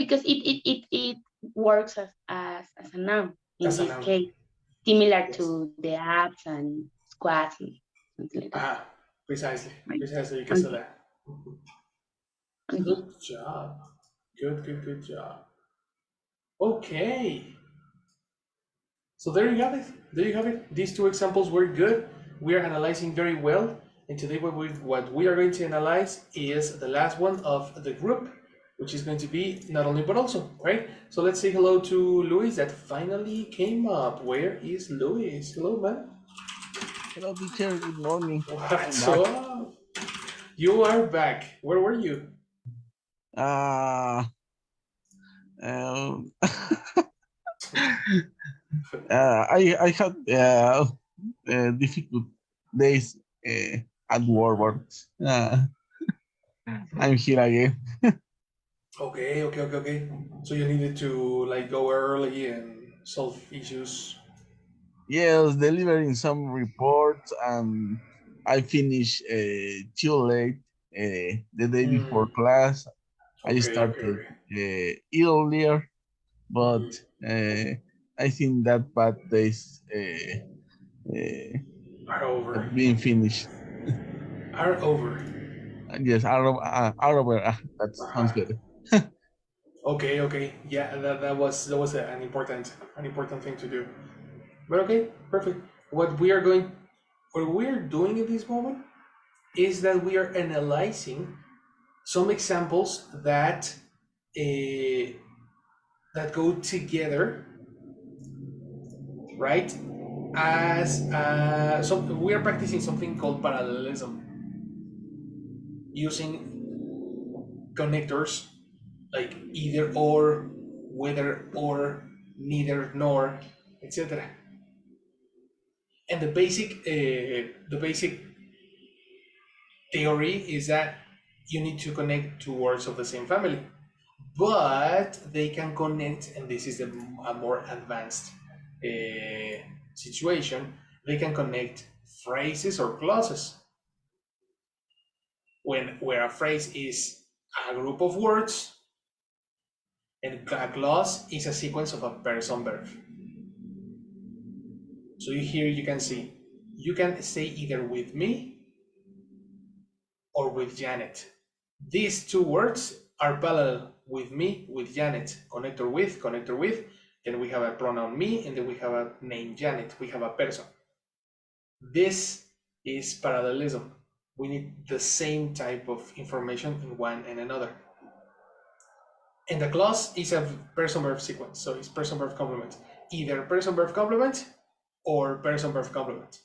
because it works as a noun in As a this noun. case, similar Yes. to the apps and squads and something like that. Precisely. Right. Precisely because of Okay. that. Mhm. Okay. Good job. Good job. Okay. So there you have it. There you have it. These two examples were good. We are analyzing very well. And today what we are going to analyze is the last one of the group, which is going to be not only but also, right? So let's say hello to Luis that finally came up. Where is Luis? Hello, man. Hello, teacher. Good morning. I'm What's back. up? You are back. Where were you? Uh, um, I had difficult days at work, but I'm here again. Okay. So you needed to like go early and solve issues. Yes, delivering some reports, and I finished too late the day before Mm, class. I okay. started earlier, but uh, I think that bad days uh, Are over. have been finished. Are over. Yes, are over. That sounds Uh-huh. better. Okay. Yeah, that was an important thing to do. But okay, perfect. What we are doing in this moment is that we are analyzing some examples uh, that go together, right? As so we are practicing something called parallelism using connectors like either or, whether or, neither nor, etc. And the basic theory is that you need to connect two words of the same family, but they can connect, and this is a more advanced situation. They can connect phrases or clauses where a phrase is a group of words and a clause is a sequence of a person verb. So here you can see, you can say either with me or with Janet. These two words are parallel: with me, with Janet, connector with, then we have a pronoun me, and then we have a name Janet, we have a person. This is parallelism. We need the same type of information in one and another. And the clause is a person verb sequence, so it's person verb complement. Either person verb complement or person verb complement.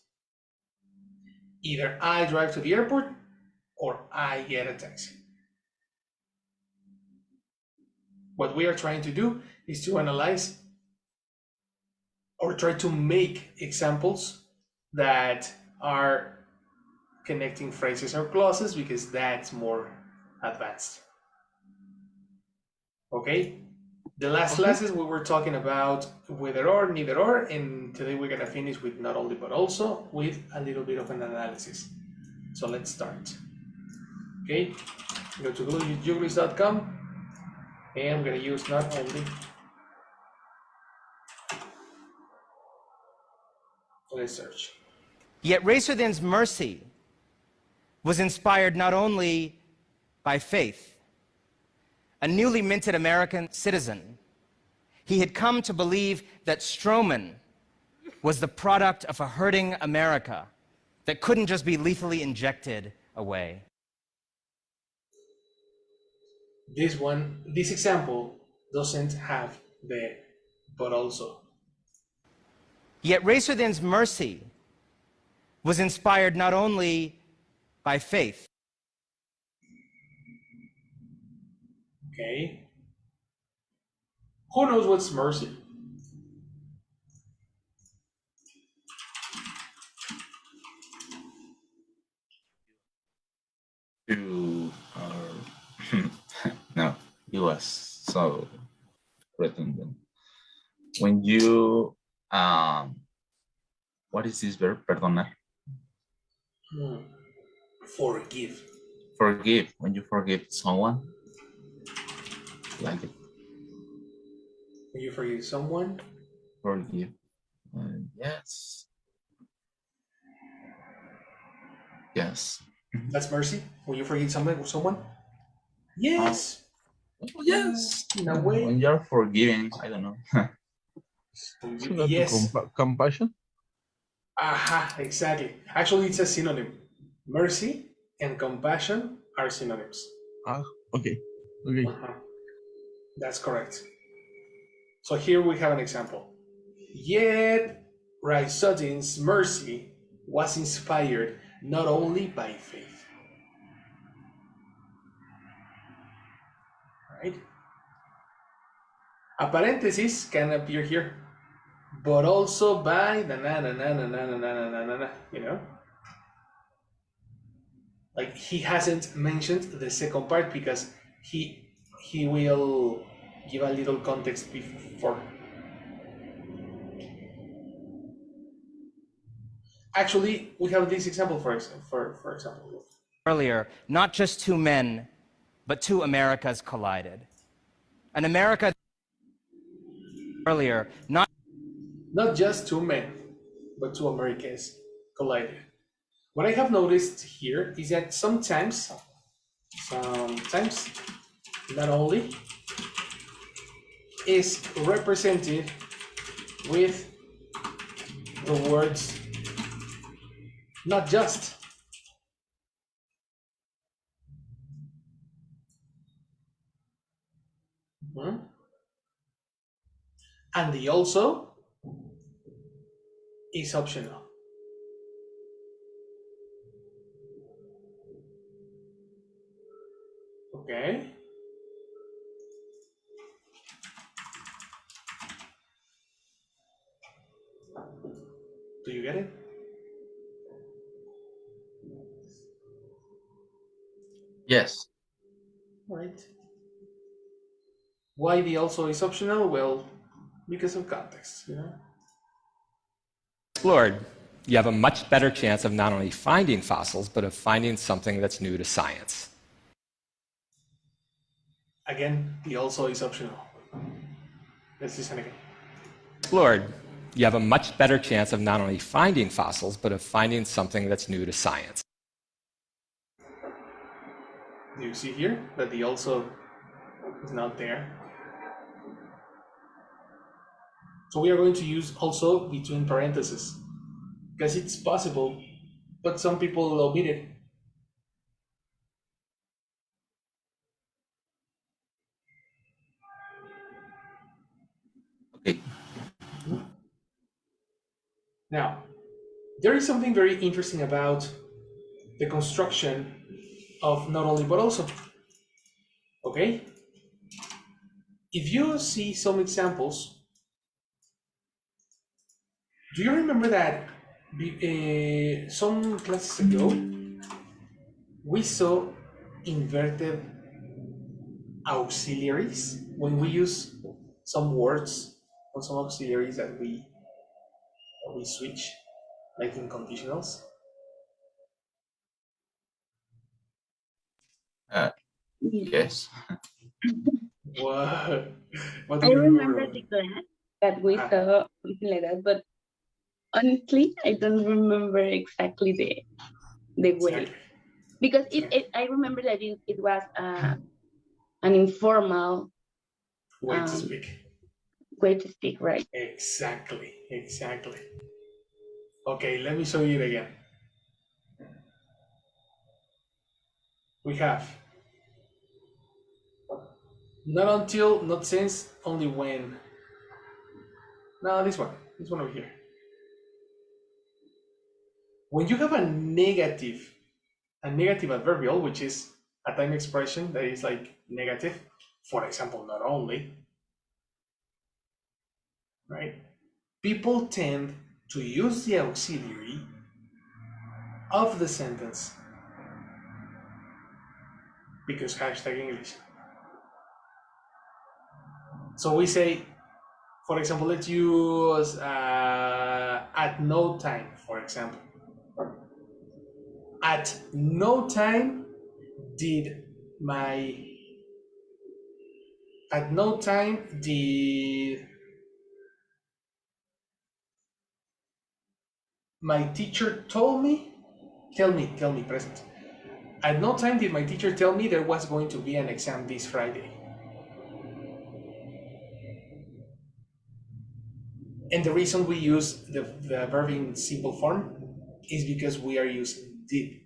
Either I drive to the airport or I get a taxi. What we are trying to do is to analyze or try to make examples that are connecting phrases or clauses, because that's more advanced. Okay? The last Okay. classes we were talking about whether or, neither or, and today we're gonna finish with not only but also, with a little bit of an analysis. So let's start. Okay? Go to googleys.com and I'm gonna use not only. Let's search. Yet Racerthin's mercy was inspired not only by faith. A newly minted American citizen, he had come to believe that Stroman was the product of a hurting America that couldn't just be lethally injected away. This example doesn't have the but also. Yet Racerthin's mercy was inspired not only by faith. Okay? Who knows what's mercy? You are no, it was so redundant. When you what is this verb? Perdonar. Forgive. Forgive. When you forgive someone, like When you forgive someone. Forgive. Yes. Yes. That's mercy. When you forgive someone. Yes. Yes. In a way. When you're forgiving, I don't know. Similar to Yes. compassion. Aha, exactly. Actually, it's a synonym. Mercy and compassion are synonyms. Ah, okay. Okay. That's correct. So here we have an example. Yet Rhysodin's mercy was inspired not only by faith. Right? A parenthesis can appear here, but also by the you know? Like he hasn't mentioned the second part because he will give a little context before. Actually, we have this example for example. Earlier, not just two men, but two Americas collided. An America earlier, not just two men, but two Americas collided. What I have noticed here is that sometimes, not only is represented with the words not just. And the also is optional. Okay. Do you get it? Yes. Right. Why the also is optional? Well, because of context, you know? Explored, you have a much better chance of not only finding fossils, but of finding something that's new to science. Again, the also is optional. Let's listen again. Explored, you have a much better chance of not only finding fossils, but of finding something that's new to science. Do you see here that the also is not there? So we are going to use also between parentheses because it's possible, but some people will omit it. Okay. Now, there is something very interesting about the construction of not only but also. Okay? If you see some examples, do you remember that some classes ago we saw inverted auxiliaries when we use some words or some auxiliaries that we switch, like in conditionals? Yes. What do I you remember remember? the class that we saw something like that, but honestly, I don't remember exactly the way Exactly. because I remember that it was an informal Way to um, speak. way to speak, right? Exactly. Okay, let me show you it again. We have not until, not since, only when. No, this one over here. When you have a negative adverbial, which is a time expression that is like negative, for example, not only, right? People tend to use the auxiliary of the sentence because hashtag English. So we say, for example, let's use at no time, for example. At no time did my At no time did my teacher tell me, present. At no time did my teacher tell me there was going to be an exam this Friday. And the reason we use the verb in simple form is because we are using did.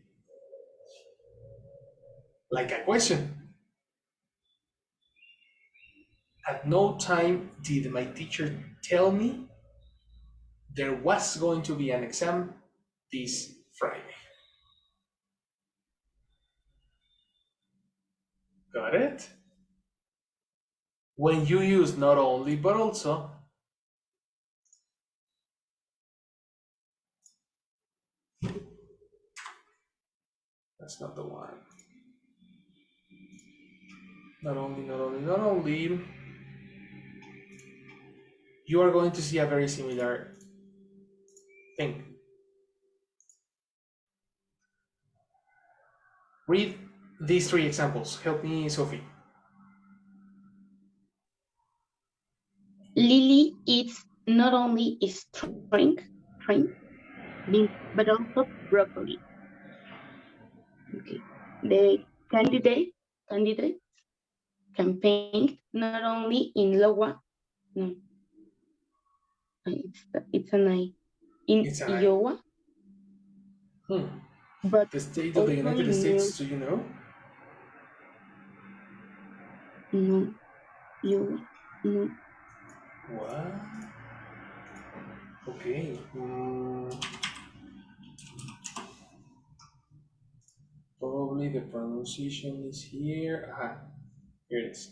Like a question. At no time did my teacher tell me there was going to be an exam this Friday. Got it? When you use not only but also, that's not the one. Not only, you are going to see a very similar thing. Read these three examples. Help me, Sophie. Lily eats not only string, beans, but also broccoli. Okay. The candidate campaigned not only in Iowa, no, it's an I, in It's an I. Iowa, but The state of the also United in States, do you know? no, Iowa, no. What? Okay. Probably the pronunciation is here. Here it is.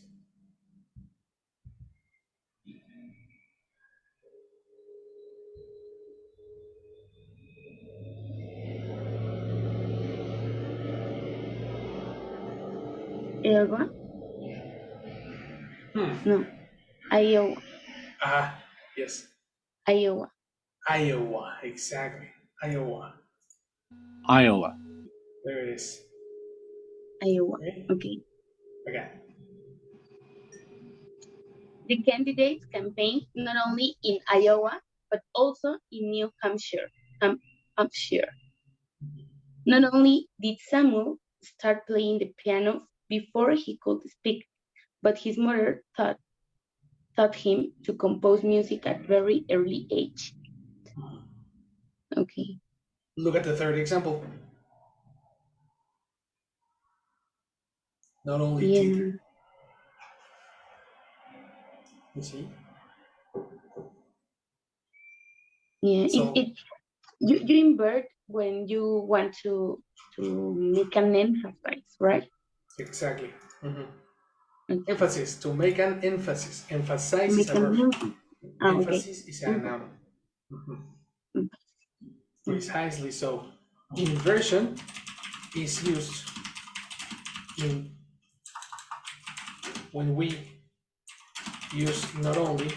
Iowa, no, Iowa, Yes. Iowa, Iowa, exactly. Iowa. Iowa. There it is. Iowa. Okay. Okay. Again. The candidates campaigned not only in Iowa, but also in New Hampshire. Hampshire. Not only did Samuel start playing the piano before he could speak, but his mother taught him to compose music at very early age. Okay. Look at the third example. Not only did. You see? Yeah, So, you invert when you want to make an emphasis, right? exactly. Okay. Emphasis, to make an emphasis. Emphasize is Make a an verb. emphasis. Okay. Emphasis is a noun. Precisely so. Inversion is used when we use not only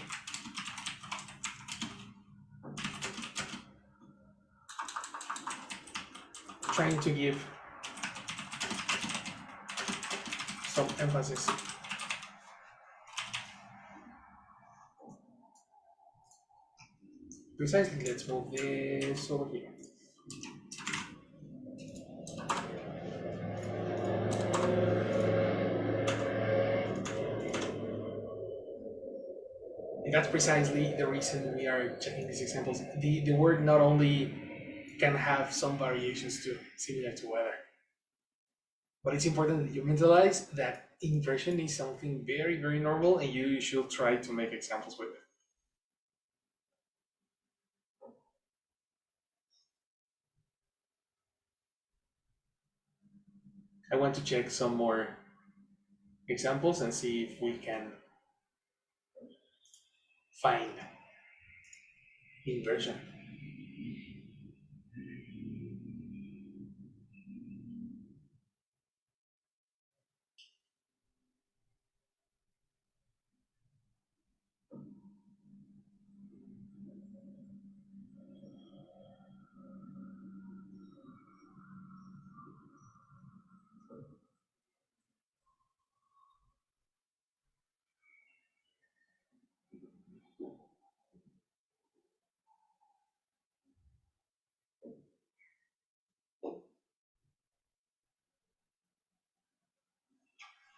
trying to give some emphasis. Precisely, let's move this over here. And that's precisely the reason we are checking these examples. The word not only can have some variations too, similar to weather. But it's important that you mentalize that inversion is something very, very normal and you should try to make examples with it. I want to check some more examples and see if we can find inversion.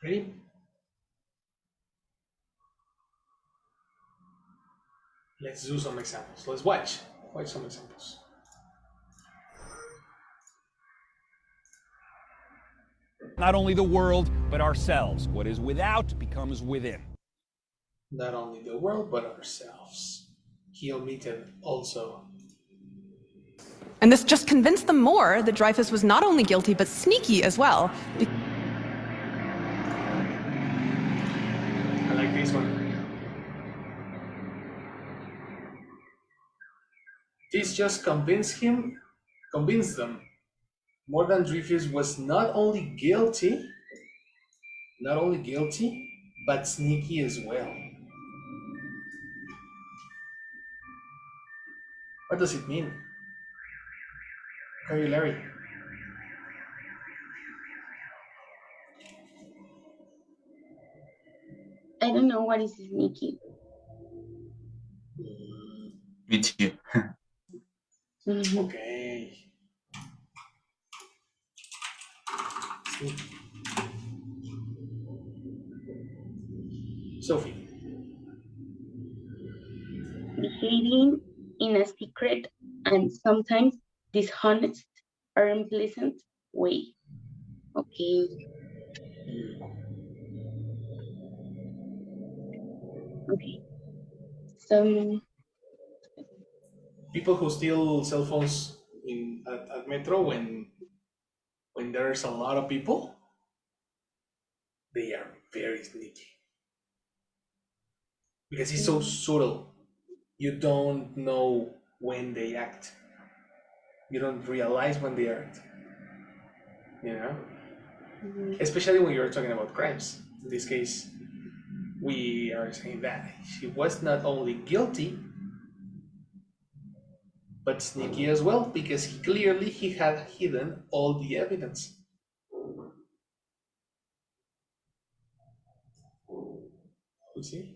Ready? Let's do some examples. Let's watch some examples. Not only the world, but ourselves. What is without becomes within. Not only the world, but ourselves. He omitted also. And this just convinced them more that Dreyfus was not only guilty, but sneaky as well. I like this one. This just convinced them more than Dreyfus was not only guilty, but sneaky as well. What does it mean? Larry? I don't know what is sneaky. Me too. Okay. Sophie. Behaving in a secret and sometimes dishonest or unpleasant way. Okay. Okay. So People who steal cell phones at Metro when there's a lot of people, they are very sneaky. Because it's so subtle. You don't know when they act. You don't realize when they act. You know? Especially when you're talking about crimes. In this case, we are saying that she was not only guilty, but sneaky as well, because he had hidden all the evidence. You see?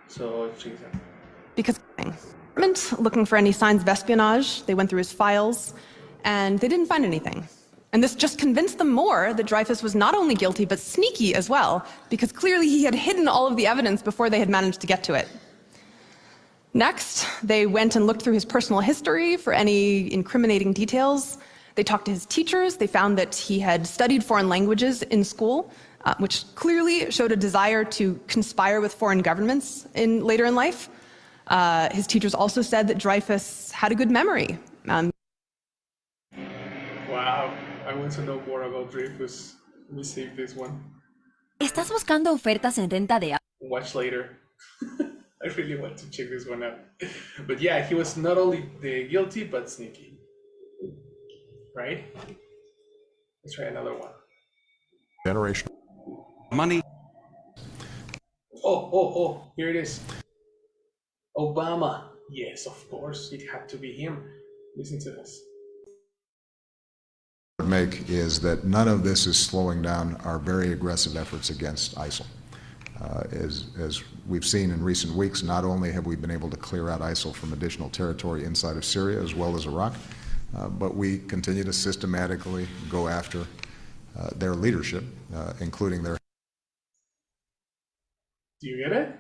So, Because looking for any signs of espionage, they went through his files, and they didn't find anything. And this just convinced them more that Dreyfus was not only guilty, but sneaky as well, because clearly he had hidden all of the evidence before they had managed to get to it. Next, they went and looked through his personal history for any incriminating details. They talked to his teachers. They found that he had studied foreign languages in school, which clearly showed a desire to conspire with foreign governments later in life. His teachers also said that Dreyfus had a good memory. Wow, I want to know more about Dreyfus. Let me save this one. ¿Estás buscando ofertas en renta de Watch later. I really want to check this one out. But yeah, he was not only guilty, but sneaky. Right? Let's try another one. Generation. Money. Oh, here it is. Obama. Yes, of course, it had to be him. Listen to this. Make is that none of this is slowing down our very aggressive efforts against ISIL. As we've seen in recent weeks, not only have we been able to clear out ISIL from additional territory inside of Syria as well as Iraq, but we continue to systematically go after their leadership, including their... Do you get it?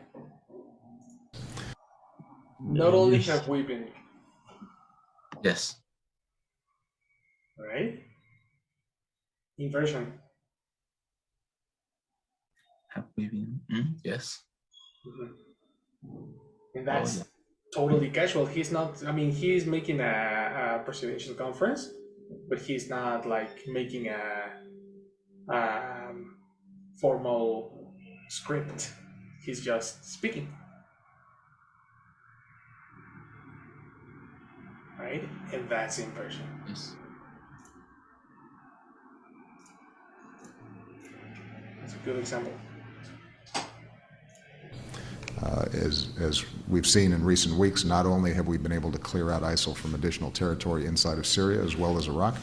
Not only have we been... Yes. Right? Inversion. Have we been? Yes. And that's totally casual. He's not, I mean, he's making a presidential conference, but he's not like making a formal script. He's just speaking. Right? And that's inversion. Yes. That's a good example. As we've seen in recent weeks, not only have we been able to clear out ISIL from additional territory inside of Syria as well as Iraq,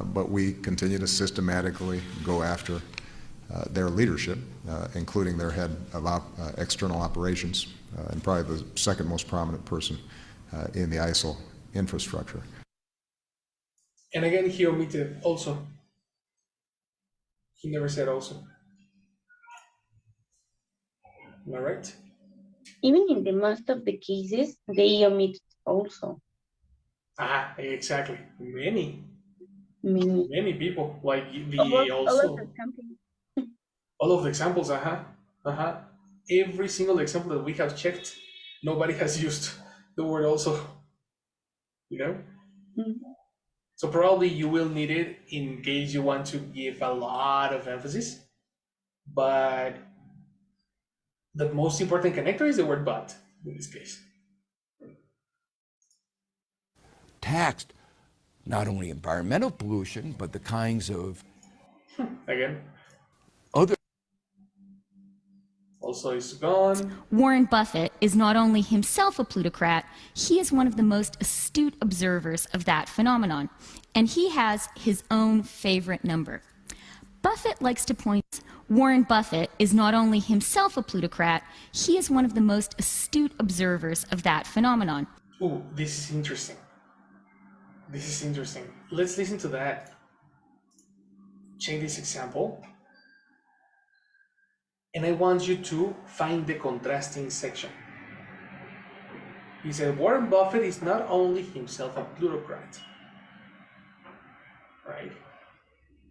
but we continue to systematically go after their leadership, including their head of external operations, and probably the second most prominent person in the ISIL infrastructure. And again, he omitted also. He never said also. Am I right? Even in the most of the cases, they omit also. Exactly. Many Many. people like All the of the also companies. all of the examples. Every single example that we have checked, nobody has used the word also. You know. Mm. So probably you will need it in case you want to give a lot of emphasis, but the most important connector is the word but in this case. Taxed not only environmental pollution, but the kinds of Again, other. also is gone. Warren Buffett is not only himself a plutocrat, he is one of the most astute observers of that phenomenon, and he has his own favorite number. Buffett likes to point out Warren Buffett is not only himself a plutocrat, he is one of the most astute observers of that phenomenon. Ooh, this is interesting. This is interesting. Let's listen to that. Check this example. And I want you to find the contrasting section. He said, Warren Buffett is not only himself a plutocrat, right?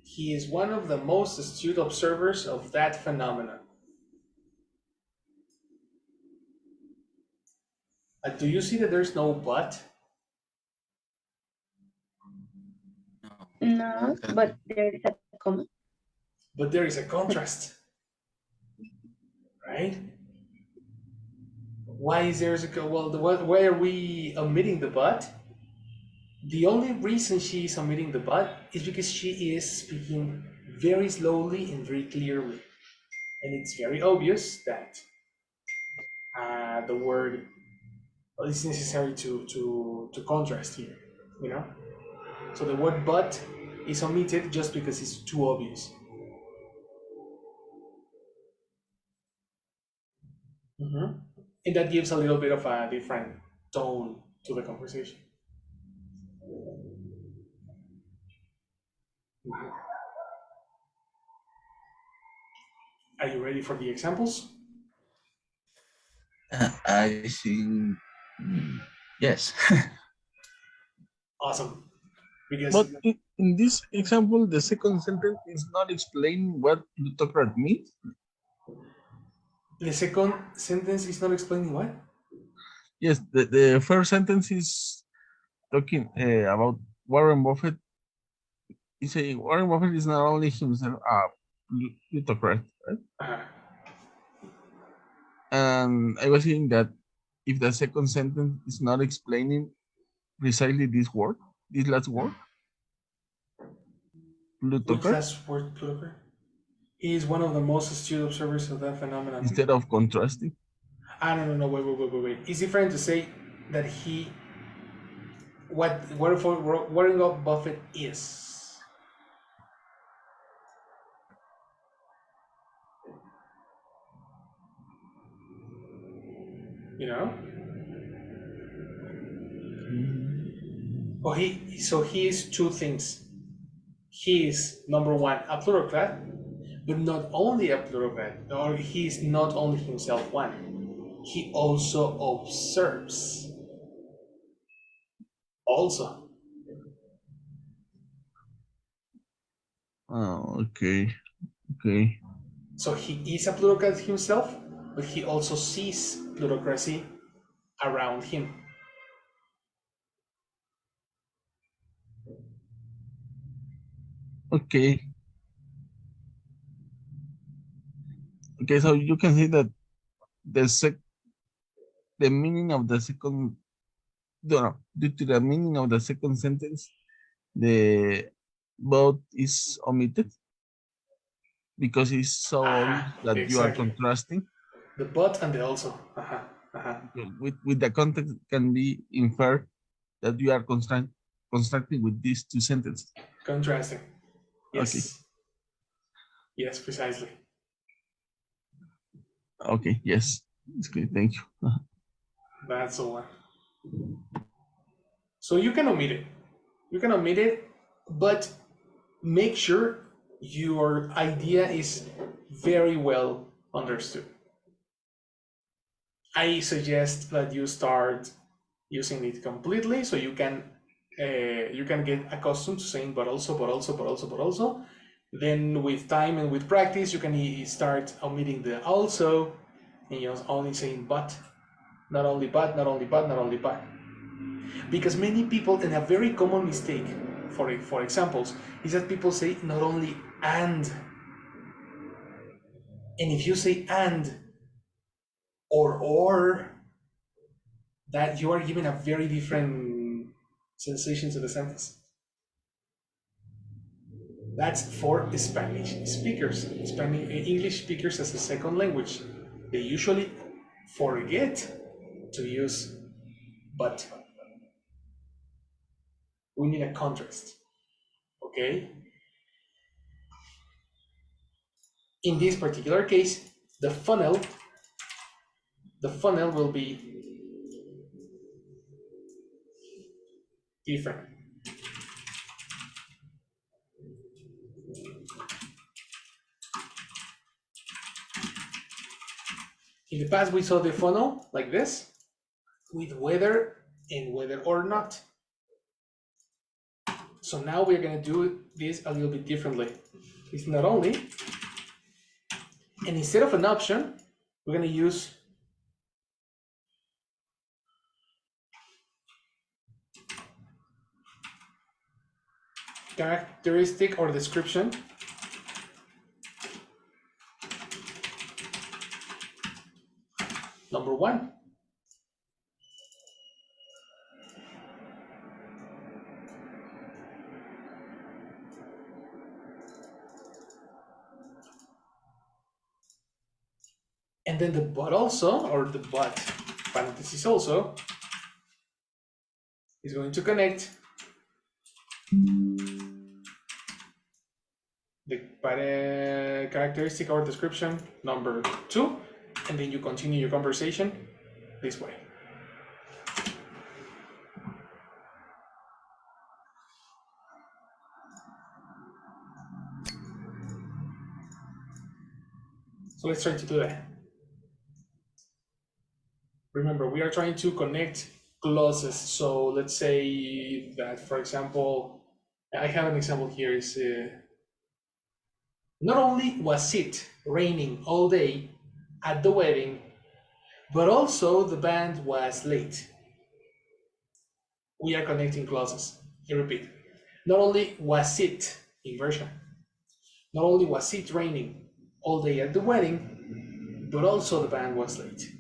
He is one of the most astute observers of that phenomenon. Do you see that there's no but? No, but there is a comma. But there is a contrast, right? Why is there a well? Why are we omitting the but? The only reason she is omitting the but is because she is speaking very slowly and very clearly, and it's very obvious that the word is necessary to contrast here. You know, so the word but is omitted just because it's too obvious. And that gives a little bit of a different tone to the conversation. Are you ready for the examples? I think yes. Awesome. Because But in this example, the second sentence is not explaining what plutocrat means. the second sentence is not explaining what? Yes, the first sentence is talking about Warren Buffett. He's saying Warren Buffett is not only himself a plutocrat, right? Uh-huh. And I was saying that if the second sentence is not explaining precisely this word, this last word, Which plutocrat, last word, plutocrat? He is one of the most astute observers of that phenomenon. instead of contrasting. No, wait. It's different to say that he, what Warren Buffett is. You know? So he is two things. He is, number one, a plutocrat, but not only a plutocrat, or he is not only himself one. He also observes. Also. Oh, okay. So he is a plutocrat himself, but he also sees plutocracy around him. Okay, so you can see that the meaning of the second, no, due to the meaning of the second sentence, the both is omitted because it's so obvious that you are Exactly. contrasting. The but and the also. With the context can be inferred that you are constructing with these two sentences. Contrasting. Yes. Okay. Yes, precisely. Okay, yes. It's good, thank you. That's the one. So you can omit it. You can omit it, but make sure your idea is very well understood. I suggest that you start using it completely so you can get accustomed to saying but also, but also, but also, but also. Then with time and with practice, you can start omitting the also, and you're only saying but, not only but, not only but, not only but. Because many people, and a very common mistake, for examples, is that people say not only and. And if you say and or, that you are giving a very different sensation to the sentence. That's for Spanish speakers, English speakers as a second language. They usually forget to use but. We need a contrast, okay? In this particular case, the funnel will be different. In the past, we saw the funnel like this, with whether and whether or not. So now we're going to do this a little bit differently. It's not only, and instead of an option, we're going to use characteristic or description. Number one. And then the but also, or the but parenthesis also, is going to connect the characteristic or description number two, and then you continue your conversation this way. So let's try to do that. Remember, we are trying to connect clauses. So let's say that, for example, I have an example here. Is not only was it raining all day at the wedding, but also the band was late. We are connecting clauses. I repeat. Not only was it, inversion, not only was it raining all day at the wedding, but also the band was late.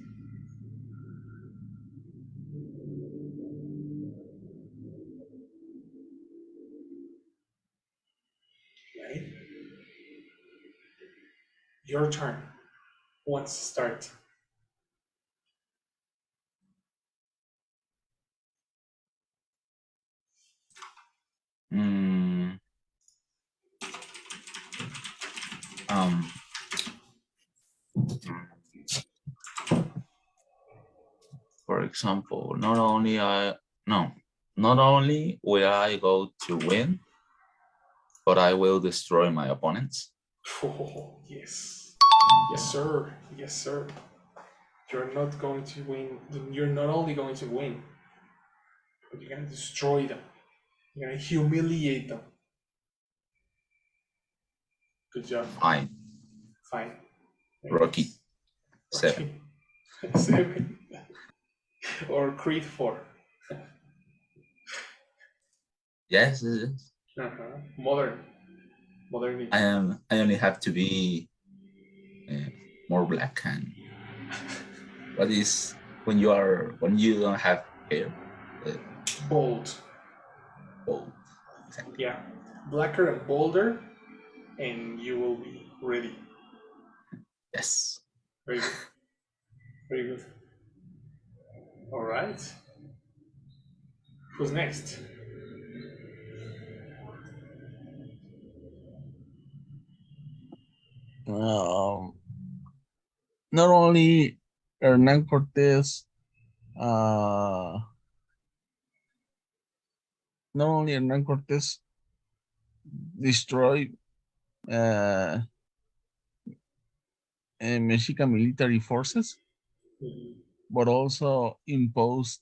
Right? Your turn. Who wants to start? For example, not only will I go to win, but I will destroy my opponents. Oh, yes. Yes, sir. Yes, sir. You're not going to win. You're not only going to win, but you're going to destroy them. You're going to humiliate them. Good job. Fine. Rocky. 7. 7. Or Creed 4. Yes. Modern. I only have to be more black and what is when you don't have hair? Bold. Exactly. Yeah, blacker and bolder, and you will be ready. Yes. Very good. Very good. All right. Who's next? Not only Hernan Cortés not only Hernan Cortés destroyed Mexican military forces, but also imposed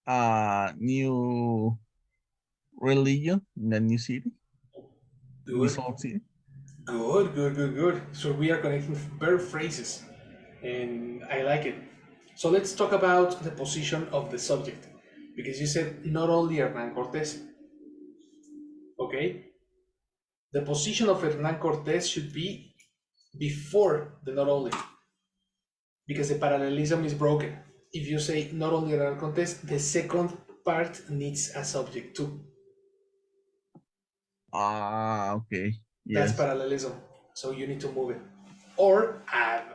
a new religion in a new city, in this Good, old city. good. So we are connecting verb phrases, and I like it. So let's talk about the position of the subject, because you said not only Hernán Cortés. Okay, the position of Hernán Cortés should be before the not only, because the parallelism is broken. If you say not only Hernán Cortés, the second part needs a subject too. Ah, okay. That's Yes. parallelism. So you need to move it, or add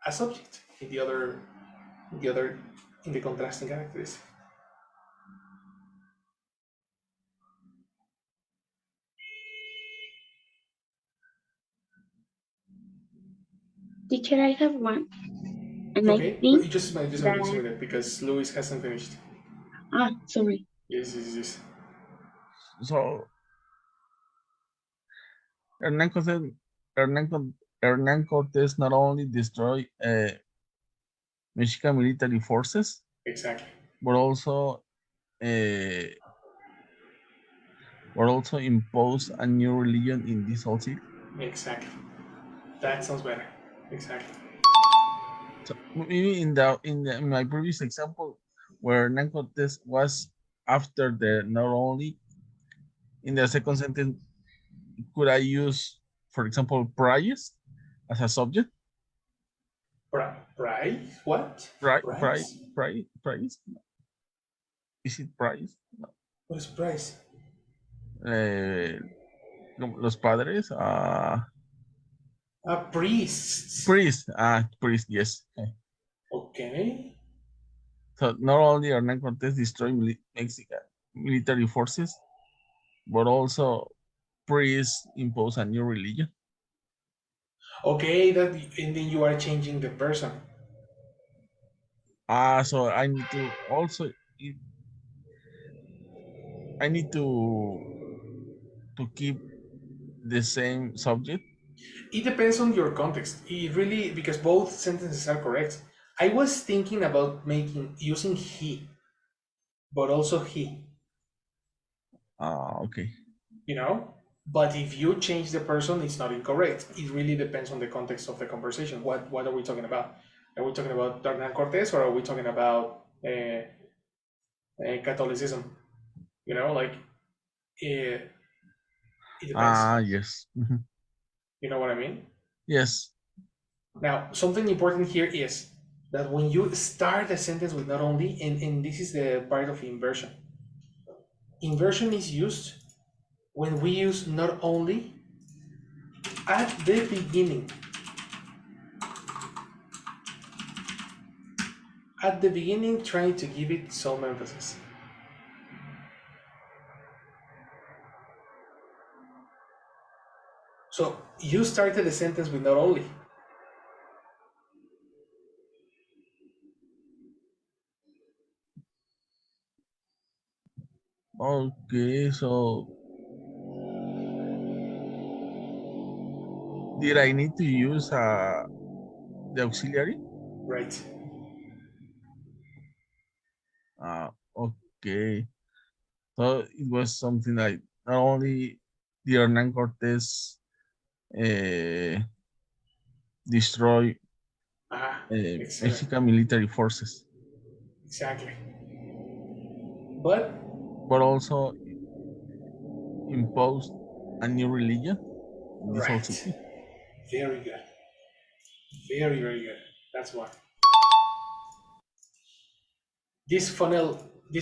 a subject in the contrasting characteristic. Teacher, I have one. And I Okay, but think you just a minute, just a that, minute, because Louis hasn't finished. sorry. Yes. So Hernán Cortés, Hernán Cortés not only destroyed Mexican military forces, Exactly. but also imposed a new religion in this whole city. Exactly. That sounds better. Exactly. So maybe in my previous example, where Hernán Cortés was after the not only, in the second sentence, could I use, for example, price as a subject? Price? What? Price? Price? Price? Is it price? No. What is price? Los padres. Priests. Priest. Priest. Yes. Okay. So not only Hernán Cortés destroyed Mexican military forces, but also priests impose a new religion. Okay, and then you are changing the person. So I need to also, I need to keep the same subject. It depends on your context. It really, because both sentences are correct. I was thinking about using he, but also he. Okay. You know, but if you change the person, it's not incorrect. It really depends on the context of the conversation. What are we talking about? Are we talking about Hernan Cortés, or are we talking about Catholicism? You know, like it depends. Yes. You know what I mean? Yes. Now, something important here is that when you start a sentence with not only, and this is the part of inversion. Inversion is used when we use not only at the beginning. At the beginning, trying to give it some emphasis. So you started the sentence with not only. Okay, so did I need to use the auxiliary? Right. Okay. So it was something like not only the Hernan Cortés destroy Excellent. Mexican military forces, Exactly. But but also imposed a new religion in this whole right. city. Very good. Very good. That's why. This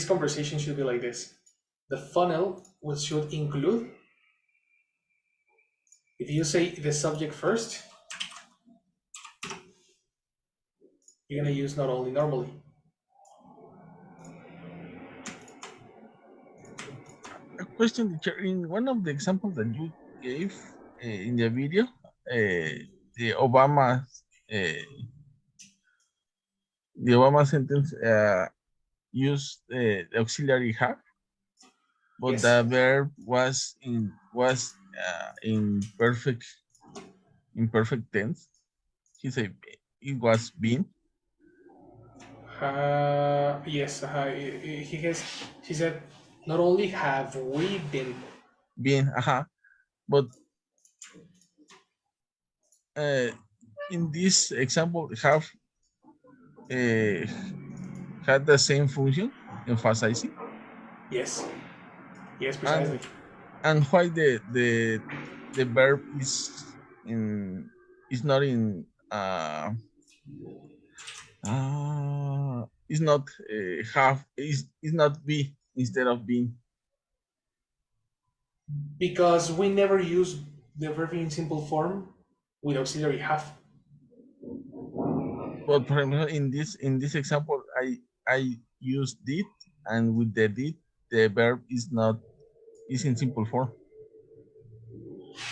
conversation should be like this. The funnel should include, if you say the subject first, you're going to use not only normally. A question, teacher, in one of the examples that you gave in the video, the Obama sentence used the auxiliary have. but Yes. the verb was in perfect tense. He said it was been. Yes. He said, not only have we been. Been, but in this example, have had the same function, emphasizing. Yes. Yes, precisely. And why the verb is not in is not have is not be instead of being. Because we never use the verb in simple form with auxiliary have. But for example, in this example, I use did, and with the did, the verb is in simple form.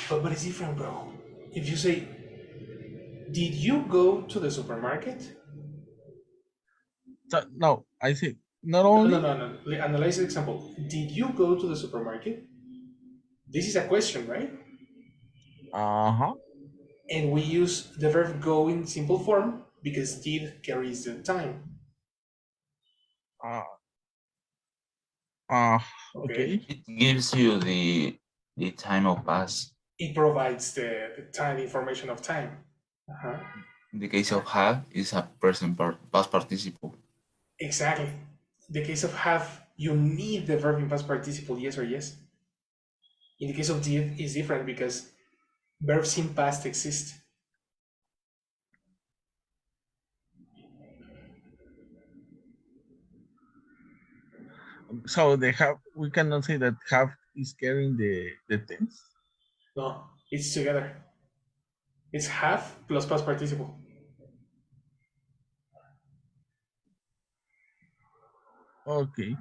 But it's different, bro. If you say, did you go to the supermarket? So, no, I say not No, only. no, no, no. Analyze the example. Did you go to the supermarket? This is a question, right? And we use the verb go in simple form because did carries the time. Okay. It gives you the time of past. It provides the time information of time. In the case of have, is a present past participle. Exactly. The case of have, you need the verb in past participle, yes or yes. In the case of did, it's different because verbs in past exist. So they have. We cannot say that have is carrying the tense. No, it's together. It's have plus past participle. Okay.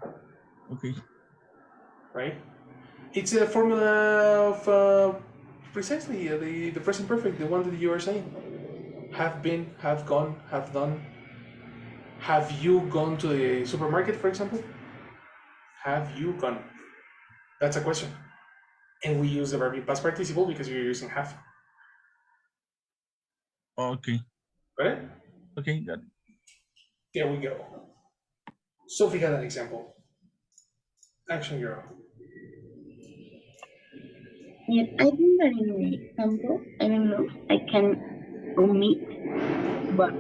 Right? It's a formula of precisely the present perfect, the one that you are saying. Have been, have gone, have done. Have you gone to the supermarket, for example? Have you gone? That's a question. And we use the verb in past participle because we're using have. Okay. Got it? Okay, got it. There we go. Sophie got an example. Action girl. Yes, I think that in my example, I don't know, I can omit, but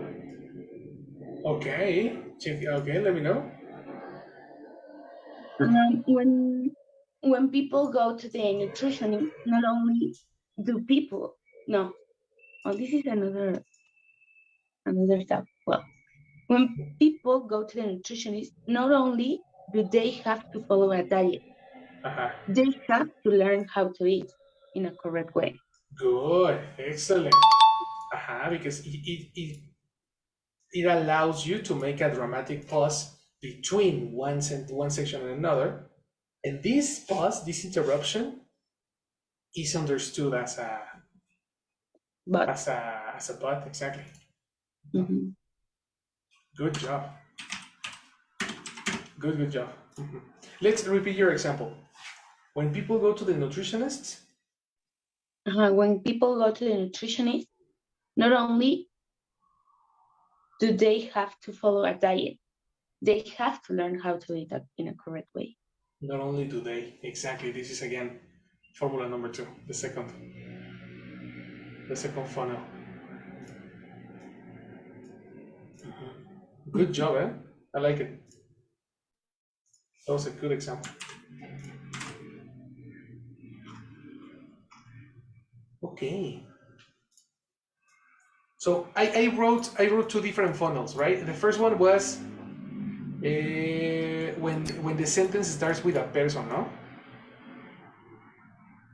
Okay. Okay, let me know. When people go to the nutritionist, not only do people no, this is another stuff. Well, when people go to the nutritionist, not only do they have to follow a diet, they have to learn how to eat in a correct way. Good. Excellent. Because it allows you to make a dramatic pause between one section and another. And this pause, this interruption, is understood as a but as a but, exactly. Good job. Good job. Let's repeat your example. When people go to the nutritionist, when people go to the nutritionist, not only do they have to follow a diet, they have to learn how to eat in a correct way. not only do they, exactly, this is again formula number 2, the second funnel. Good job, eh? I like it. That was a good example. Okay. So I wrote 2 different funnels, right? The first one was when the sentence starts with a person, no?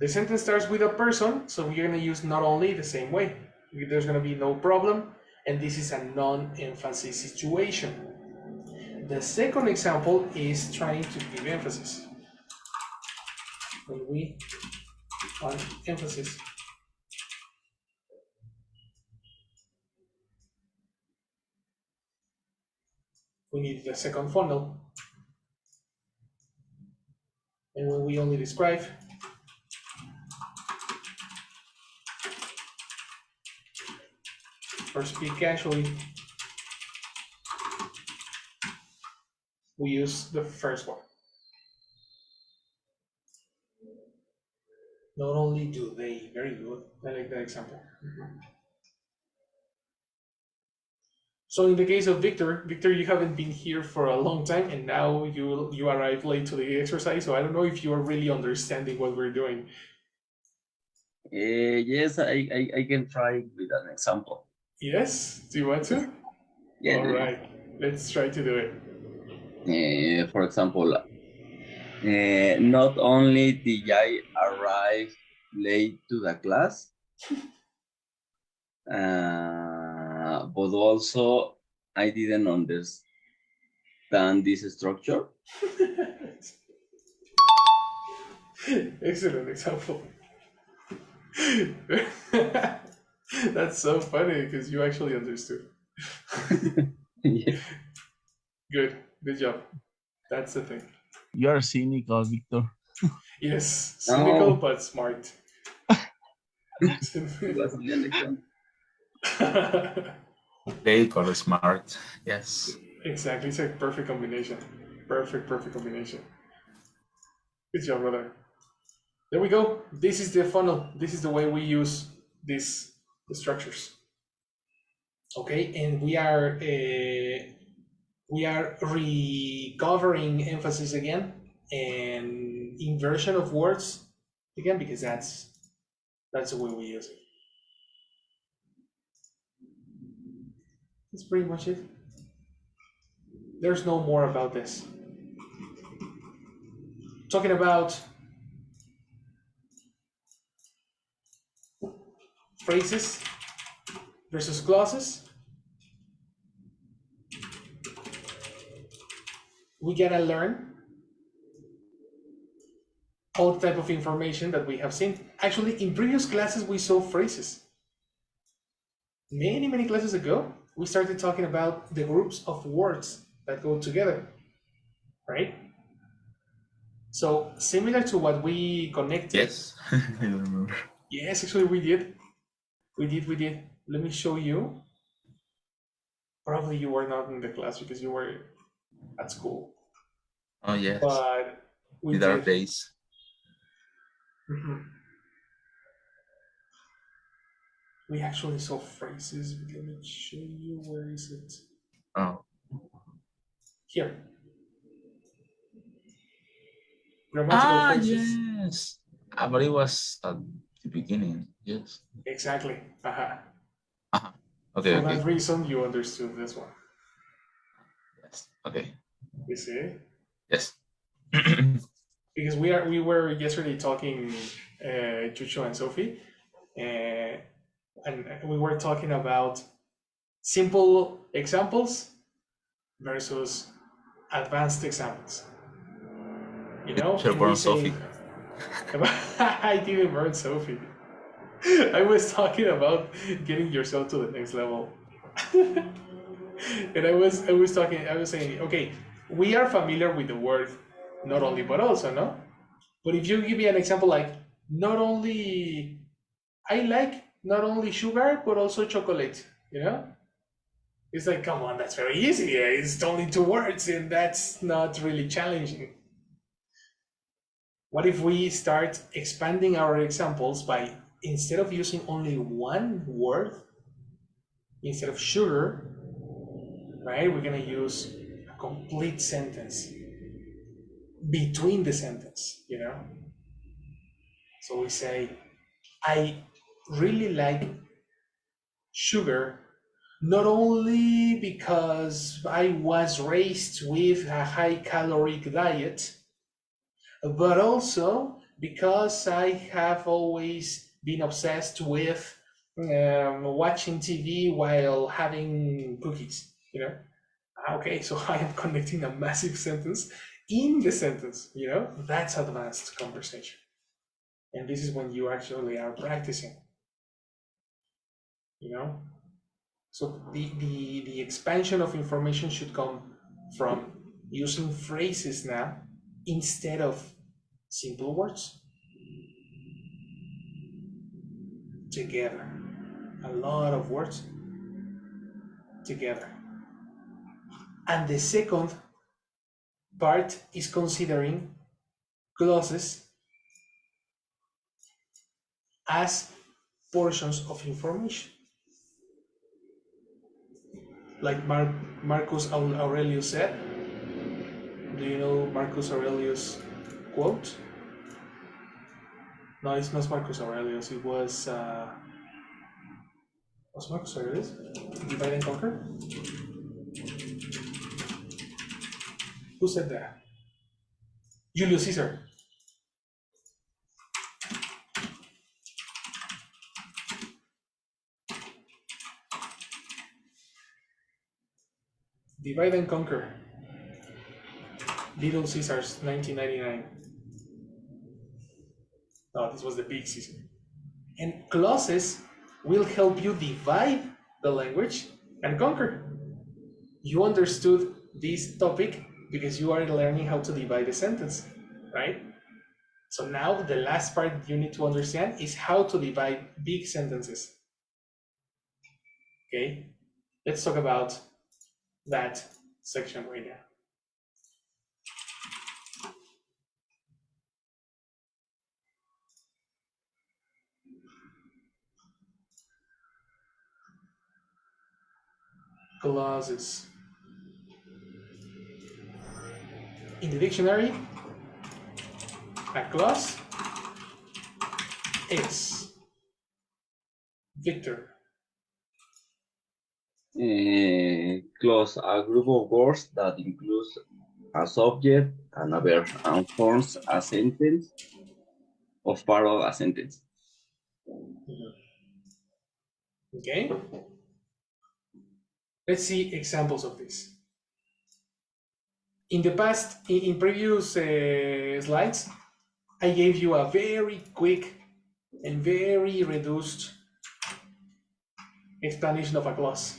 The sentence starts with a person, so we're gonna use not only the same way. There's gonna be no problem, and this is a non-emphasis situation. The second example is trying to give emphasis. When we want emphasis. We need the second funnel. And when we only describe, or speak casually, we use the first one. Not only do they, very good, I like that example. So in the case of Victor, you haven't been here for a long time, and now you arrive late to the exercise, so I don't know if you are really understanding what we're doing. Yes, I can try with an example. Yes? Do you want to? Yeah. All right, let's try to do it. For example, not only did I arrive late to the class, but also I didn't understand this structure. Excellent example. That's so funny because you actually understood. Yeah. Good job. That's the thing. You are cynical, Victor. Yes, cynical but smart. They call it smart. Yes. Exactly. It's a perfect combination. Perfect combination. Good job, brother. There we go. This is the funnel. This is the way we use these structures. Okay, and we are recovering emphasis again and inversion of words again because that's the way we use it. That's pretty much it. There's no more about this. Talking about phrases versus clauses. We gotta learn all the type of information that we have seen. Actually, in previous classes, we saw phrases. Many classes ago, we started talking about the groups of words that go together, right? So similar to what we connected. Yes, I remember. Yes, actually we did. We did. Let me show you. Probably you were not in the class because you were at school. Oh, yes. But we with our did. days. We actually saw phrases. Let me show you. Where is it? Oh. Here. Grammatical phrases. Yes. But it was at the beginning. Yes. Exactly. Okay. For that reason, you understood this one. Yes. Okay. You see? Yes. Because we were yesterday talking, Chucho and Sophie, and we were talking about simple examples versus advanced examples. You know, Should burn Sophie. I didn't burn Sophie. I was talking about getting yourself to the next level. And I was saying, okay, we are familiar with the word not only but also, no? But if you give me an example like I like not only sugar but also chocolate, you know? It's like, come on, that's very easy. It's only 2 words and that's not really challenging. What if we start expanding our examples by, instead of using only one word, instead of sugar, right, we're gonna use a complete sentence between the sentence, you know? So we say, I really like sugar, not only because I was raised with a high caloric diet, but also because I have always been obsessed with watching TV while having cookies, you know? Okay, so I am connecting a massive sentence in the sentence, you know? That's advanced conversation. And this is when you actually are practicing, you know? So the expansion of information should come from using phrases now instead of simple words together. A lot of words together. And the second part is considering clauses as portions of information. Like Marcus Aurelius said. Do you know Marcus Aurelius' quote? No, it's not Marcus Aurelius. It was Marcus Aurelius? Divide and Conquer? Who said that? Julius Caesar. Divide and Conquer. Little Caesars, 1999. No, this was the big Caesar. And clauses will help you divide the language and conquer. You understood this topic because you are learning how to divide a sentence, right? So now the last part you need to understand is how to divide big sentences. Okay, let's talk about that section right now. Clauses. In the dictionary, a clause is Victor. Clause, a group of words that includes a subject and a verb and forms a sentence of part of a sentence. Okay. Let's see examples of this. In the past, in previous slides, I gave you a very quick and very reduced explanation of a clause.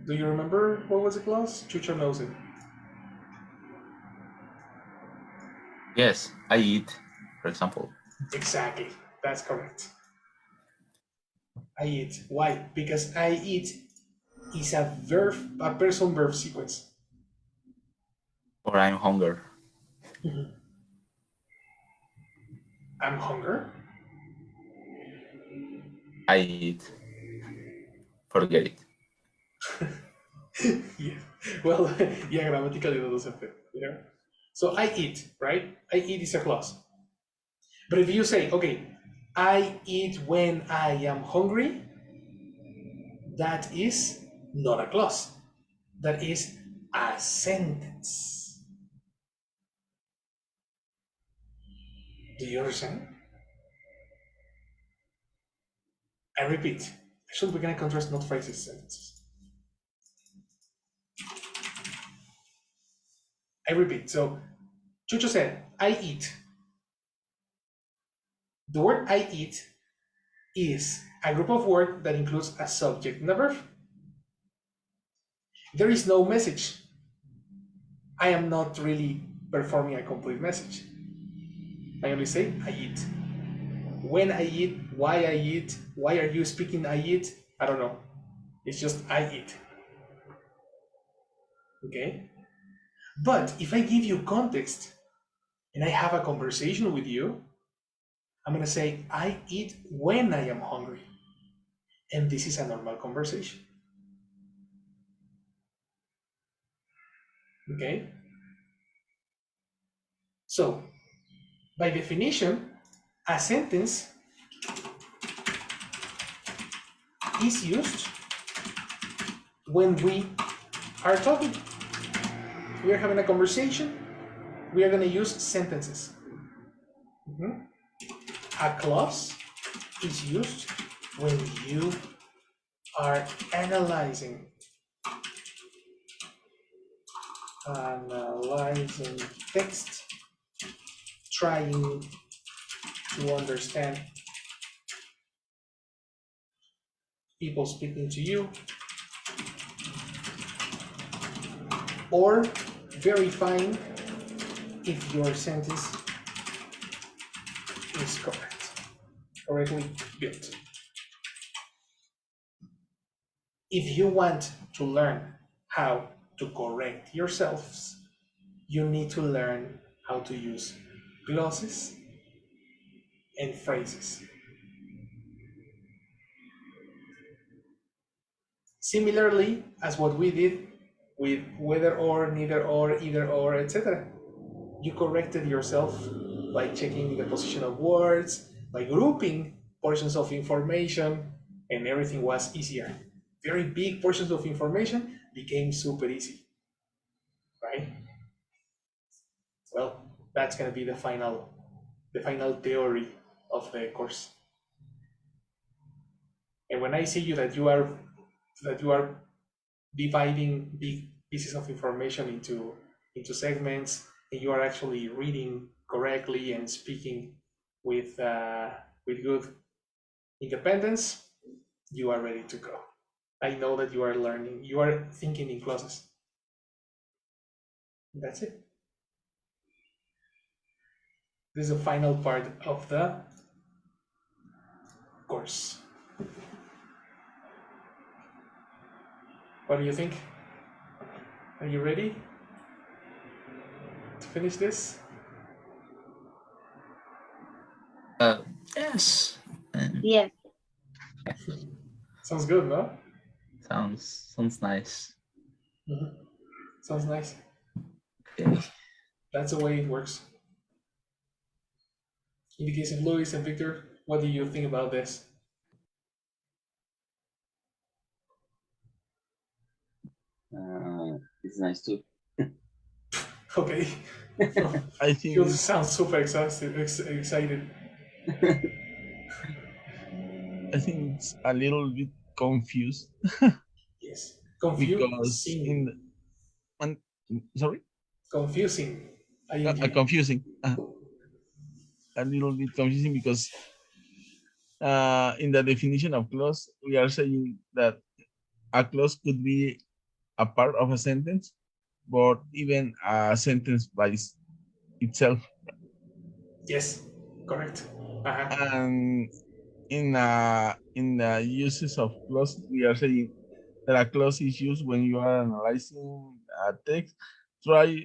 Do you remember what was a clause? Chucho knows it. Yes, I eat, for example. Exactly, that's correct. I eat. Why? Because I eat is a verb, a person-verb sequence. Or I'm hungry. I'm hungry. I eat. Forget it. Yeah. Well, yeah, grammatically that doesn't fit. Yeah. So I eat, right? I eat is a clause. But if you say, okay, I eat when I am hungry, that is not a clause. That is a sentence. Do you understand? I repeat. Actually, we're going to contrast not phrases, sentences. I repeat. So, Chucho said, I eat. The word I eat is a group of words that includes a subject and a verb. There is no message. I am not really performing a complete message. I only say I eat. When I eat, why are you speaking I eat? I don't know. It's just I eat. Okay? But if I give you context and I have a conversation with you, I'm going to say I eat when I am hungry. And this is a normal conversation. Okay? So, by definition, a sentence is used when we are talking. We are having a conversation. We are going to use sentences. A clause is used when you are analyzing text, trying to understand people speaking to you, or verifying if your sentence is correctly built. If you want to learn how to correct yourselves, you need to learn how to use glosses and phrases. Similarly as what we did with whether or, neither or, either or, etc. You corrected yourself by checking the position of words, by grouping portions of information, and everything was easier. Very big portions of information became super easy, right? Well, that's going to be the final theory of the course. And when I see you that you are dividing big pieces of information into segments, and you are actually reading correctly and speaking with good independence, you are ready to go. I know that you are learning, you are thinking in clauses. That's it. This is the final part of the course. What do you think? Are you ready to finish this? Yes. Yes. Sounds good, no? Sounds nice. Mm-hmm. Sounds nice. Okay. That's the way it works. In the case of Luis and Victor, what do you think about this? It's nice too. Okay. I think You sound super excited. I think it's a little bit confused. Yes. Because sorry? Confusing. Confusing. A little bit confusing because in the definition of clause, we are saying that a clause could be a part of a sentence, but even a sentence by itself. Yes, correct. And in the uses of clauses, we are saying that a clause is used when you are analyzing a text. Try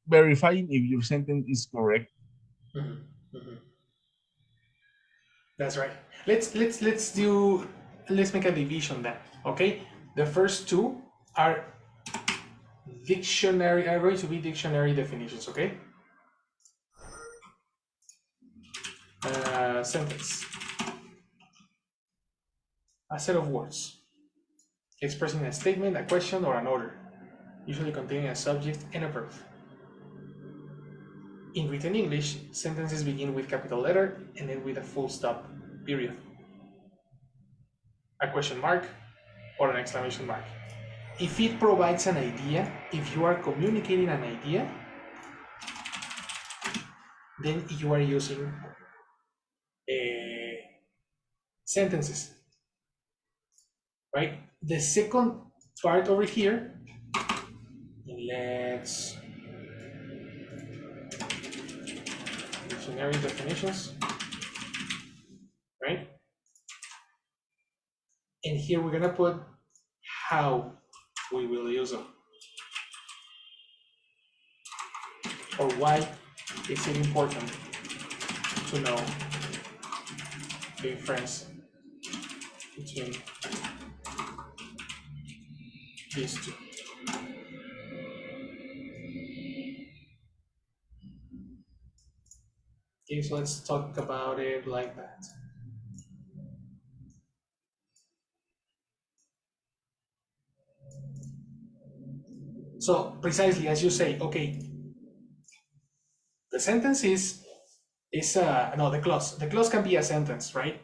verifying if your sentence is correct. Mm-hmm. Mm-hmm. That's right. Let's make a division then. Okay, the first two are going to be dictionary definitions. Okay. Sentence. A set of words expressing a statement, a question, or an order, usually containing a subject and a verb. In written English, sentences begin with capital letter and end with a full stop, period, a question mark, or an exclamation mark. If it provides an idea, if you are communicating an idea, then you are using sentences, right? The second part over here, let's dictionary definitions, right? And here we're gonna put how we will use them, or why is it important to know the difference between these two. Okay, so let's talk about it like that. So precisely as you say, okay, the sentence is no, the clause. The clause can be a sentence, right?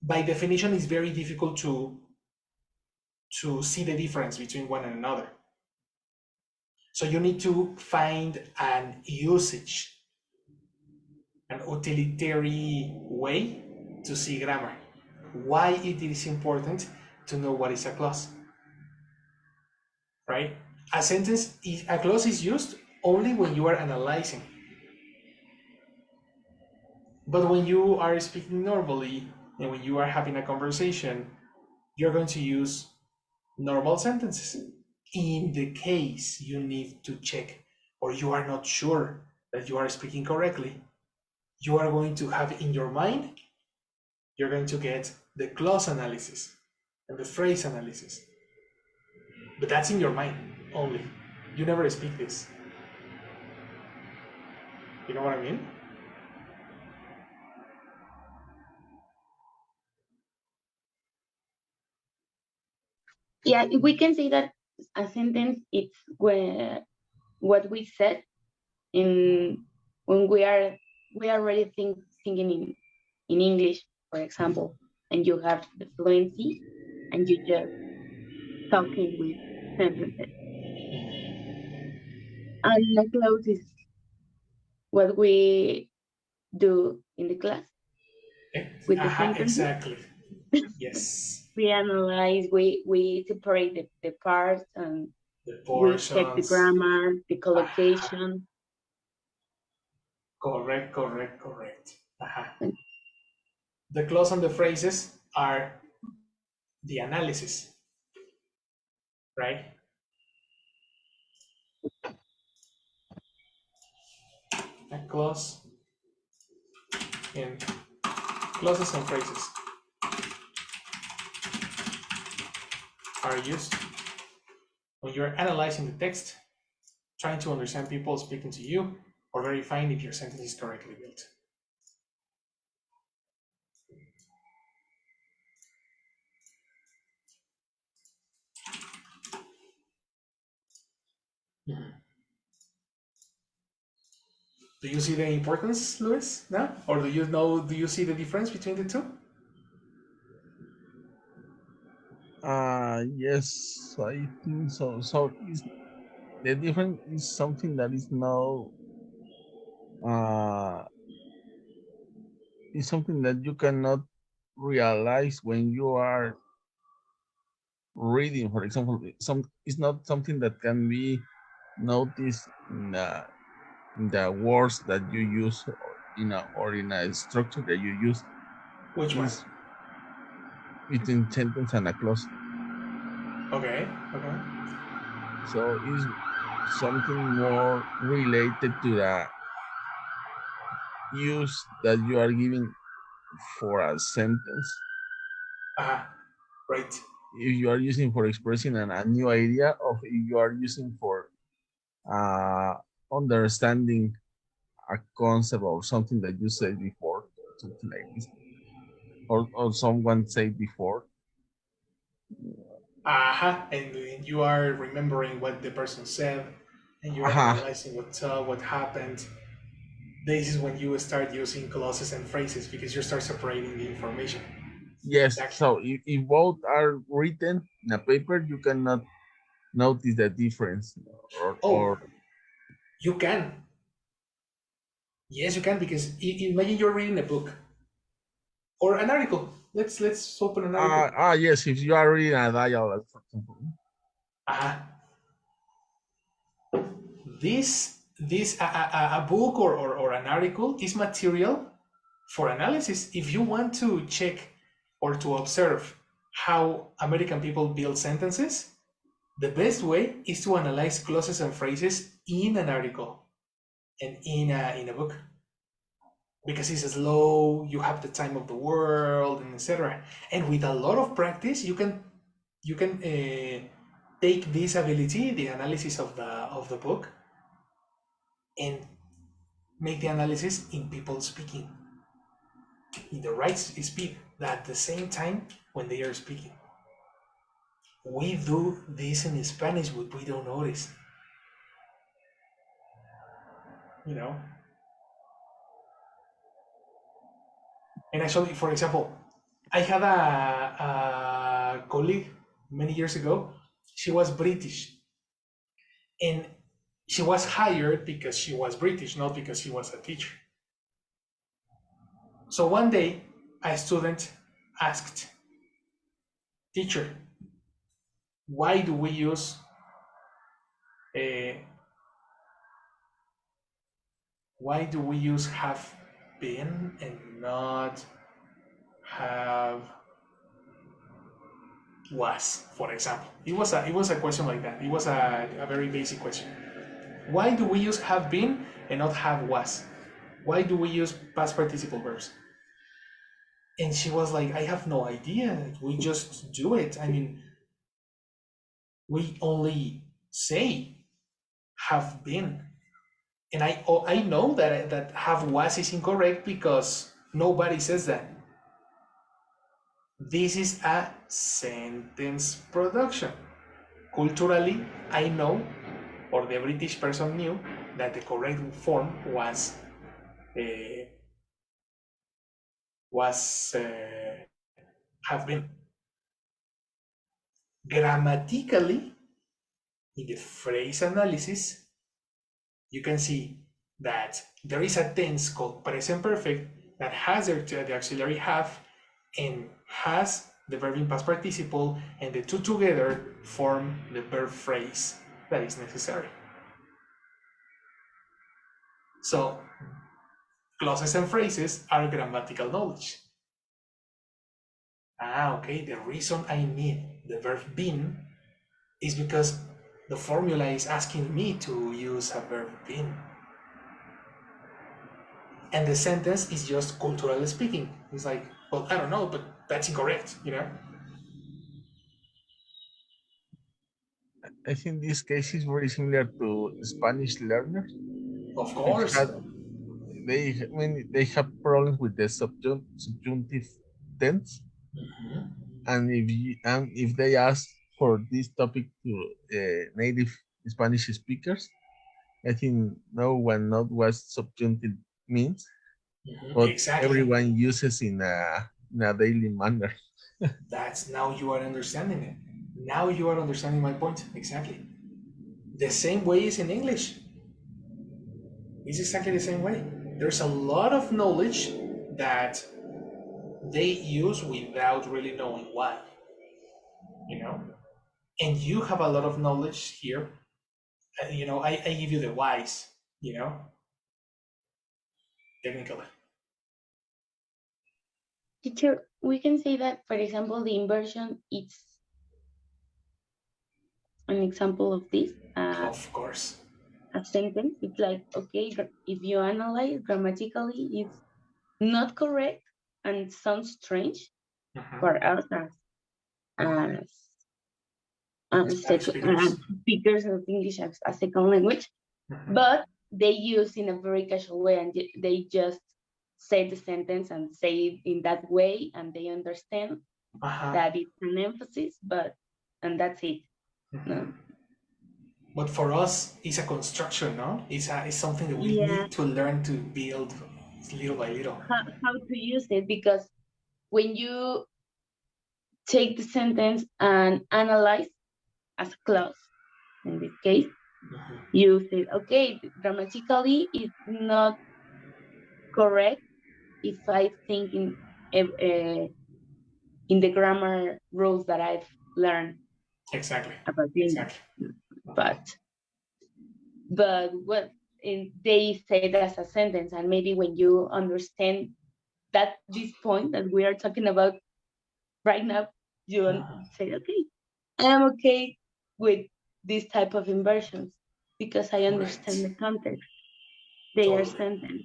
By definition, it's very difficult to see the difference between one and another. So you need to find an usage, an utilitarian way to see grammar. Why it is important to know what is a clause, right? A clause is used only when you are analyzing. But when you are speaking normally and when you are having a conversation, you're going to use normal sentences. In the case you need to check or you are not sure that you are speaking correctly, you are going to have in your mind, you're going to get the clause analysis and the phrase analysis. But that's in your mind only. You never speak this. You know what I mean? Yeah, we can say that a sentence it's where what we said in when we are already thinking in English, for example, and you have the fluency and you just talking with sentences. And the close is what we do in the class with the sentences. Exactly. Yes. We analyze, we separate the parts, and The we check the portions. grammar, the collocation. Correct. The clause and the phrases are the analysis, right? A clause and clauses and phrases are used when you're analyzing the text, trying to understand people speaking to you, or verifying if your sentence is correctly built. Do you see the importance, Luis, now? Or do you see the difference between the two? Yes, I think so. So the difference is something that is now is something that you cannot realize when you are reading. For example, it's not something that can be noticed in the words that you use or in a structure that you use. Which one? Is between sentence and a clause. Okay. So it's something more related to the use that you are giving for a sentence. Right. If you are using for expressing a new idea, or if you are using for understanding a concept or something that you said before, something like this, or someone said before. And you are remembering what the person said, and you are analyzing what happened. This is when you start using clauses and phrases because you start separating the information. Yes, Exactly. so if both are written in a paper, you cannot notice the difference. Or you can. Yes, you can, because imagine you're reading a book or an article. Let's open an article. Yes, if you are reading a dialogue, for example. This a book or an article is material for analysis. If you want to check or to observe how American people build sentences, the best way is to analyze clauses and phrases in an article and in a book, because it's slow, you have the time of the world, and etc. And with a lot of practice, you can take this ability, the analysis of the book, and make the analysis in people speaking in the right speed at the same time when they are speaking. We do this in Spanish, but we don't notice. You know? And actually, for example, I had a colleague many years ago. She was British. And she was hired because she was British, not because she was a teacher. So one day, a student asked, "Teacher, why do we use Why do we use have been and not have was, for example? It was a question like that. It was a very basic question. Why do we use have been and not have was? Why do we use past participle verbs? And she was like, I have no idea. We just do it. I mean, we only say have been. And I know that have was is incorrect because nobody says that. This is a sentence production. Culturally, I know, or the British person knew, that the correct form was have been. Grammatically, in the phrase analysis, you can see that there is a tense called present perfect that has the auxiliary have and has the verb in past participle, and the two together form the verb phrase that is necessary. So clauses and phrases are grammatical knowledge. Okay, the reason I need the verb been is because the formula is asking me to use a verb been. And the sentence is just culturally speaking. It's like, well, I don't know, but that's incorrect, you know? I think this case is very similar to Spanish learners. Of course. They have problems with the subjunctive tense, and if they ask for this topic to native Spanish speakers, I think no one knows what subjunctive means, but Exactly. everyone uses in a daily manner. That's now you are understanding it. Now you are understanding my point. Exactly. The same way is in English. It's exactly the same way. There's a lot of knowledge that they use without really knowing why. You know? And you have a lot of knowledge here. You know, I give you the whys, you know, technically. Teacher, we can say that, for example, the inversion is an example of this. Of course. A sentence. It's like, okay, if you analyze grammatically, it's not correct and it sounds strange for us as speakers of English as a second language, but they use in a very casual way, and they just say the sentence and say it in that way, and they understand that it's an emphasis, and that's it. No? But for us, it's a construction, no? It's something that we need to learn to build little by little. How to use it, because when you take the sentence and analyze as a clause, in this case, you say, okay, grammatically it's not correct if I think in the grammar rules that I've learned. Exactly. About English. But what they say it as a sentence, and maybe when you understand that this point that we are talking about right now, you say, okay, I'm okay with this type of inversions because I understand the context. They are sentence,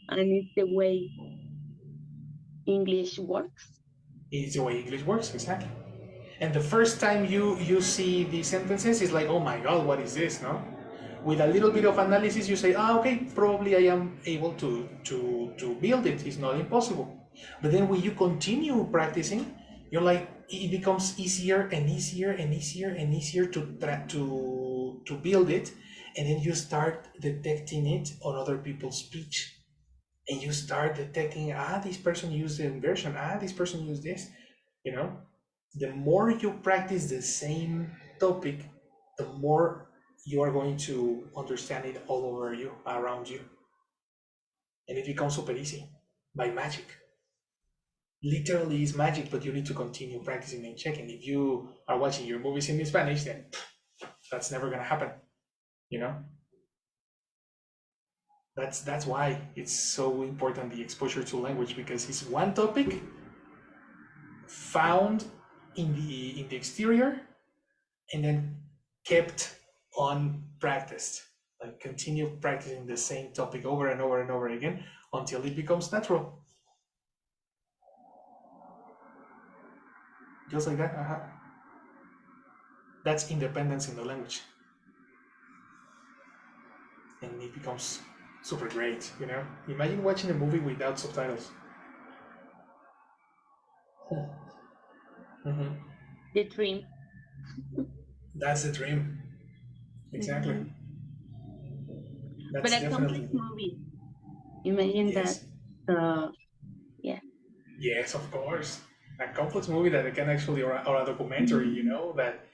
and it's the way English works. It's the way English works, exactly. And the first time you see these sentences, it's like, oh my god, what is this, no? With a little bit of analysis, you say, okay, probably I am able to build it. It's not impossible. But then when you continue practicing, you're like, it becomes easier and easier and easier and easier to build it, and then you start detecting it on other people's speech. And you start detecting, this person used the inversion, this person used this, you know? The more you practice the same topic, the more you are going to understand it all over you, around you. And it becomes super easy, by magic. Literally it's magic, but you need to continue practicing and checking. If you are watching your movies in Spanish, then that's never gonna happen, you know? That's why it's so important, the exposure to language, because it's one topic found in the exterior and then kept on practiced, like continue practicing the same topic over and over and over again until it becomes natural. Just like that. That's independence in the language. And it becomes super great, you know? Imagine watching a movie without subtitles. Mm-hmm. The dream. That's the dream. Exactly. That's But a definitely. complex movie. Imagine Yes. that. Yeah. Yes, of course. A complex movie that can actually, or a documentary, you know, that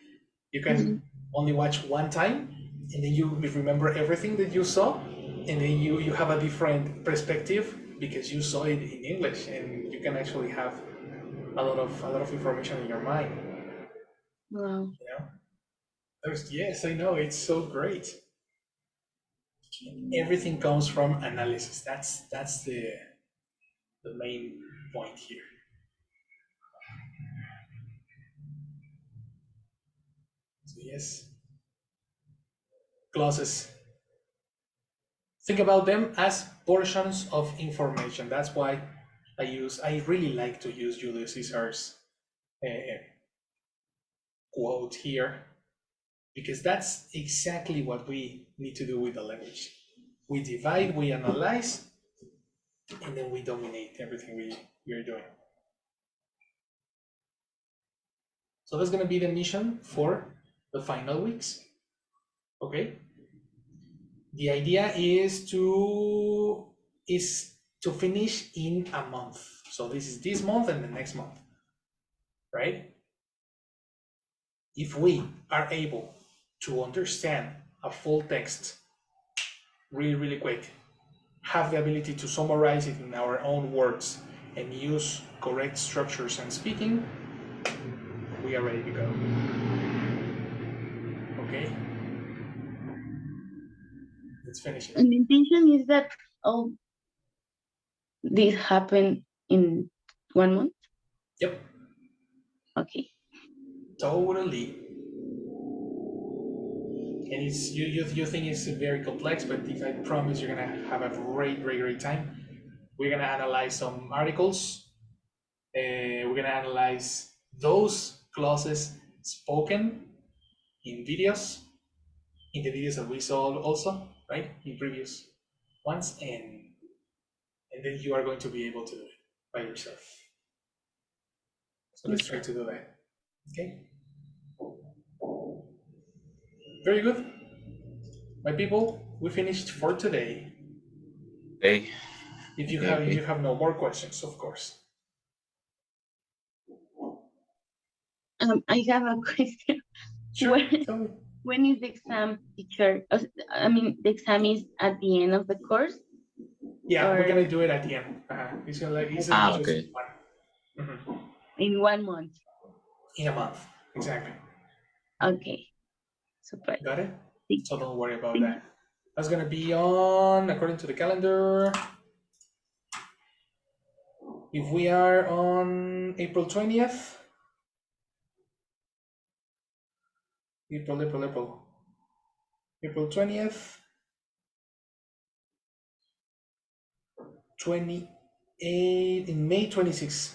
you can only watch one time, and then you remember everything that you saw, and then you have a different perspective because you saw it in English, and you can actually have a lot of information in your mind. Wow. You know, yes, I know, it's so great. Everything comes from analysis. That's the main point here. So yes, clauses. Think about them as portions of information. That's why I really like to use Julius Caesar's quote here, because that's exactly what we need to do with the language. We divide, we analyze, and then we dominate everything we are doing. So that's going to be the mission for the final weeks. Okay? The idea is to finish in a month. So this is this month and the next month, right? If we are able to understand a full text really, really quick, have the ability to summarize it in our own words, and use correct structures and speaking, we are ready to go. Okay? Let's finish it. And the intention is that all this happen in 1 month? Yep. Okay. Totally. And it's you think it's very complex, but I promise you're gonna have a great time. We're gonna analyze some articles. We're gonna analyze those clauses spoken in videos, in the videos that we saw also, right, in previous ones, and then you are going to be able to do it by yourself. So let's try to do that. Okay. Very good. My people, we finished for today. Okay. If you Okay. have no more questions, of course. I have a question. Sure. When is the exam, teacher? I mean, the exam is at the end of the course? Yeah, we're gonna do it at the end. It's gonna Okay. In 1 month. In a month, exactly. Okay. Super. Got it? So don't worry about that. That's gonna be on, according to the calendar, if we are on April 20th, April 20th, 28, in May 26th.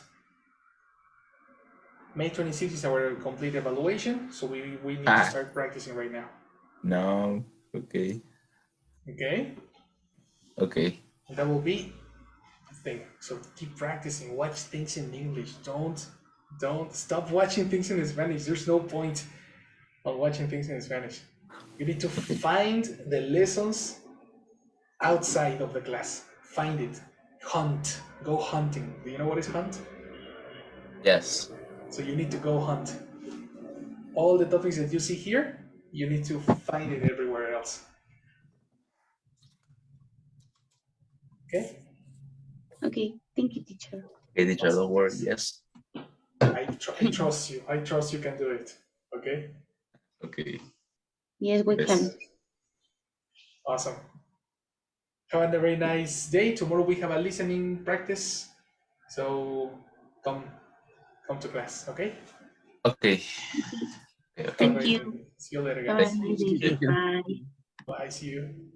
May 26th is our complete evaluation, so we need to start practicing right now. No. Okay. Okay? Okay. And that will be the thing. So keep practicing. Watch things in English. Don't stop watching things in Spanish. There's no point on watching things in Spanish. You need to find the lessons outside of the class. Find it. Hunt. Go hunting. Do you know what is hunt? Yes. So you need to go hunt. All the topics that you see here, you need to find it everywhere else. Okay? Okay. Thank you, teacher. Okay, teacher, don't worry. Yes. I trust you. I trust you can do it. Okay? Okay. Yes, we can. Awesome. Have a very nice day. Tomorrow we have a listening practice. So come to class, okay? Okay. Thank you. See you later, Have a guys. nice day. Thank you. Bye. Bye. See you.